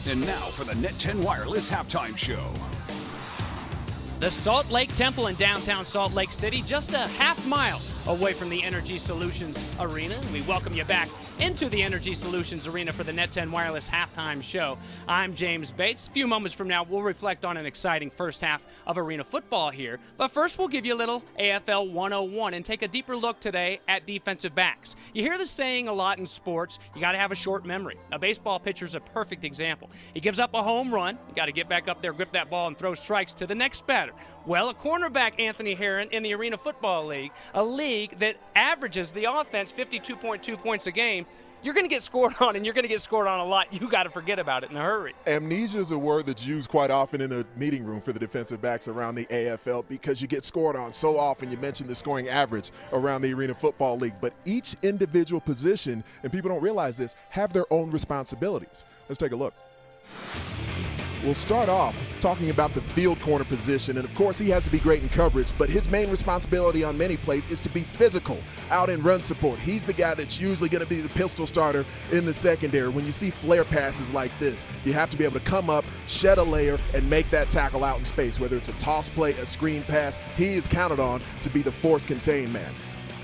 And now for the Net 10 Wireless Halftime Show. The Salt Lake Temple in downtown Salt Lake City, just a half mile away from the Energy Solutions Arena. We welcome you back into the Energy Solutions Arena for the Net 10 Wireless Halftime Show. I'm James Bates. A few moments from now, we'll reflect on an exciting first half of arena football here. But first, we'll give you a little AFL 101 and take a deeper look today at defensive backs. You hear the saying a lot in sports, you got to have a short memory. A baseball pitcher's a perfect example. He gives up a home run, you got to get back up there, grip that ball, and throw strikes to the next batter. Well, a cornerback, Anthony Herron, in the Arena Football League, a league that averages the offense 52.2 points a game, you're going to get scored on, and you're going to get scored on a lot. You got to forget about it in a hurry. Amnesia is a word that's used quite often in the meeting room for the defensive backs around the AFL because you get scored on so often. You mentioned the scoring average around the Arena Football League, but each individual position, and people don't realize this, have their own responsibilities. Let's take a look. We'll start off talking about the field corner position, and of course he has to be great in coverage, but his main responsibility on many plays is to be physical, out in run support. He's the guy that's usually going to be the pistol starter in the secondary. When you see flare passes like this, you have to be able to come up, shed a layer, and make that tackle out in space, whether it's a toss play, a screen pass. He is counted on to be the force-contained man.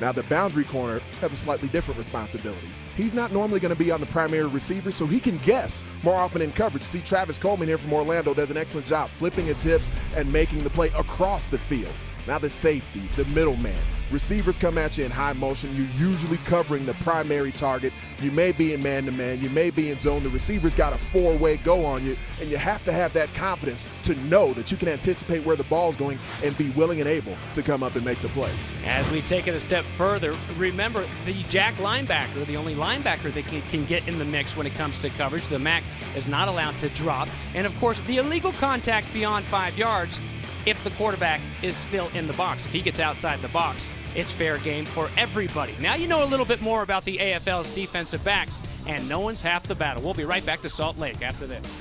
Now, the boundary corner has a slightly different responsibility. He's not normally going to be on the primary receiver, so he can guess more often in coverage. See, Travis Coleman here from Orlando does an excellent job flipping his hips and making the play across the field. Now the safety, the middleman. Receivers come at you in high motion. You're usually covering the primary target. You may be in man-to-man. You may be in zone. The receiver's got a four-way go on you, and you have to have that confidence to know that you can anticipate where the ball's going and be willing and able to come up and make the play. As we take it a step further, remember the jack linebacker, the only linebacker that can get in the mix when it comes to coverage. The MAC is not allowed to drop. And, of course, the illegal contact beyond 5 yards if the quarterback is still in the box. If he gets outside the box, it's fair game for everybody. Now you know a little bit more about the AFL's defensive backs, and no one's half the battle. We'll be right back to Salt Lake after this.